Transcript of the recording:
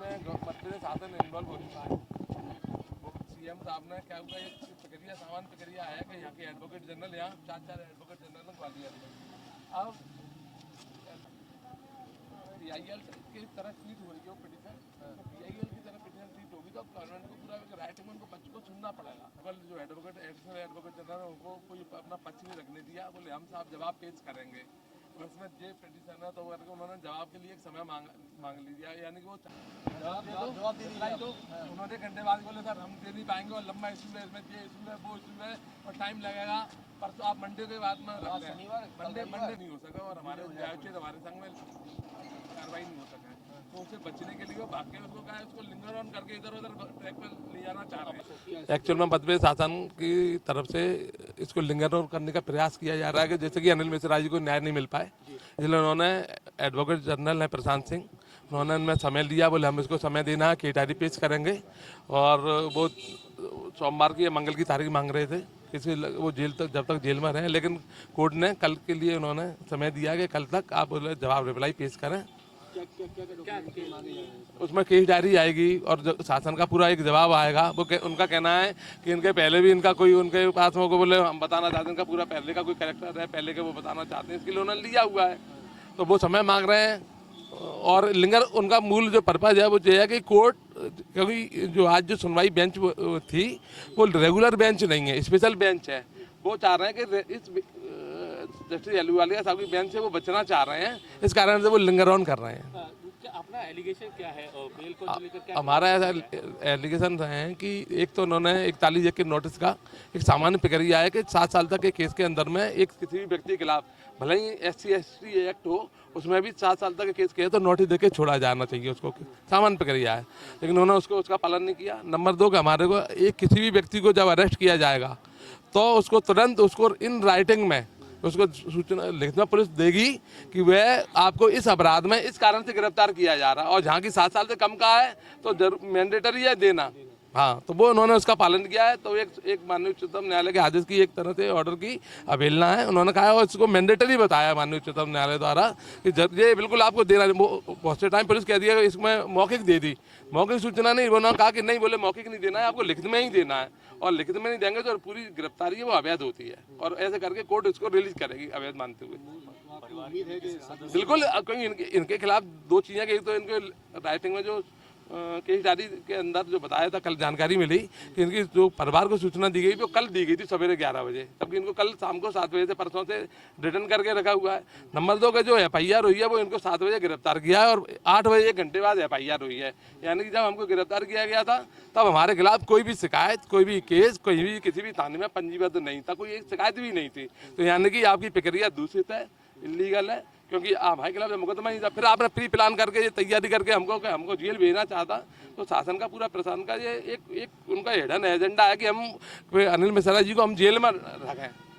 इसमें मध्य शासन इन्वॉल्व हो चुका है। सीएम साहब ने क्या हुआ, एक प्रक्रिया सामान्य प्रक्रिया है कि यहाँ के एडवोकेट जनरल, यहाँ 4 एडवोकेट जनरल ग्वालियर में, अब PIL की तरह ट्रीट हो रही है पिटीशन, तो PIL की तरह पिटीशन ट्रीट होगी तो गवर्नमेंट को पूरा राइट में उनको पक्ष को सुनना पड़ेगा। कल जो एडिशनल एडवोकेट जनरल उनको कोई अपना पक्ष नहीं रखने दिया, बोले हम साहब जवाब पेश करेंगे। तो इसमें जो पिटीशन है तो उन्होंने जवाब के लिए एक समय मांग लिया, यानी कि वो जवाब दे दो। उन्होंने घंटे बाद बोले सर हम दे नहीं पाएंगे और लंबा इशू है, इसमें ये इशू है वो इशू है और टाइम लगेगा, परसों आप मंडे के बाद में मंडे नहीं हो सका और हमारे हमारे संघ में कार्रवाई नहीं हो सका। तो उसे बचने के लिए वो भाग के उसको कहा उसको लिंगर ऑन करके इधर उधर ट्रैक पर ले जाना चाह रहे हैं। एक्चुअल में मध्य प्रदेश शासन की तरफ से इसको लिंगर ऑन करने का प्रयास किया जा रहा है कि जैसे कि अनिल मिश्रा जी को न्याय नहीं मिल पाए, इसलिए उन्होंने एडवोकेट जनरल है प्रशांत सिंह, उन्होंने उनमें समय लिया, बोले हम इसको समय देना है, केटारी पेश करेंगे। और वो सोमवार की या मंगल की तारीख मांग रहे थे, किसी वो जेल तक जब तक जेल में रहे, लेकिन कोर्ट ने कल के लिए उन्होंने समय दिया कि कल तक आप जवाब रिप्लाई पेश करें। उसमें केस डायरी आएगी और शासन का पूरा एक जवाब आएगा। वो उनका कहना है कि इनके पहले भी इनका कोई उनके पास में को बोले हम बताना चाहते हैं, इनका पूरा पहले का कोई कैरेक्टर है, पहले के वो बताना चाहते हैं, इसके लिए उन्होंने लिया हुआ है, तो वो समय मांग रहे हैं। और लिंगर उनका मूल जो पर्पज है वो ये है कि कोर्ट, क्योंकि जो आज जो सुनवाई बेंच थी वो रेगुलर बेंच नहीं है, स्पेशल बेंच है। वो चाह रहे हैं कि इस जस्टिस अहलूवालिया साहब की बेंच से वो बचना चाह रहे हैं, इस कारण से वो लिंगर ऑन कर रहे हैं। अपना एलिगेशन क्या है और बेल को लेकर क्या हमारा ऐसा एलिगेशन है कि एक तो उन्होंने 41 के नोटिस का एक सामान्य प्रक्रिया है कि 7 साल तक के केस के अंदर में एक किसी भी व्यक्ति के खिलाफ भले ही SC/ST एक्ट हो, उसमें भी 7 साल तक के केस किया तो नोटिस देके छोड़ा जाना चाहिए, उसको सामान्य प्रक्रिया है, लेकिन उन्होंने उसका पालन नहीं किया। नंबर 2 का हमारे को एक किसी भी व्यक्ति को जब अरेस्ट किया जाएगा तो उसको तुरंत उसको इन राइटिंग में उसको सूचना लिखना पुलिस देगी कि वह आपको इस अपराध में इस कारण से गिरफ्तार किया जा रहा है, और जहाँ की 7 साल से कम का है तो मैंडेटरी है देना। हाँ, तो वो उन्होंने उसका पालन किया है। तो एक माननीय उच्चतम न्यायालय के आदेश की एक तरह से ऑर्डर की अवहेलना है, उन्होंने कहा और इसको मैंडेटरी बताया माननीय उच्चतम न्यायालय द्वारा कि ये बिल्कुल आपको देना। बहुत से टाइम पुलिस कह दिया इसमें मौखिक दे दी, मौखिक सूचना नहीं, उन्होंने कहा कि नहीं, बोले मौखिक नहीं देना है, आपको लिखित में ही देना है, और लिखित में नहीं देंगे तो पूरी गिरफ्तारी है वो अवैध होती है, और ऐसे करके कोर्ट इसको रिलीज करेगी अवैध मानते हुए। बिल्कुल, क्योंकि इनके खिलाफ 2 चीज़ें, एक तो इनके राइटिंग में जो केस डायरी के अंदर जो बताया था, कल जानकारी मिली कि इनकी जो परिवार को सूचना दी गई वो कल दी गई थी सवेरे 11 बजे, तबकि इनको कल शाम को 7 बजे से परसों से रिटर्न करके रखा हुआ है। नंबर 2 का जो FIR हुई है वो इनको 7 बजे गिरफ्तार किया है और 8 बजे 1 घंटे बाद FIR हुई है, यानी कि जब हमको गिरफ्तार किया गया था तब हमारे खिलाफ कोई भी शिकायत, कोई भी केस, कोई भी किसी भी थाने में पंजीबद्ध नहीं था, कोई एक शिकायत भी नहीं थी। तो यानी कि आपकी प्रक्रिया दूषित है, इलीगल है, क्योंकि हमारे खिलाफ मुकदमा नहीं था। फिर आपने प्री प्लान करके ये तैयारी करके हमको जेल भेजना चाहता, तो शासन का पूरा प्रशासन का ये एक उनका हिडन एजेंडा है कि हम अनिल मिश्रा जी को हम जेल में रखें।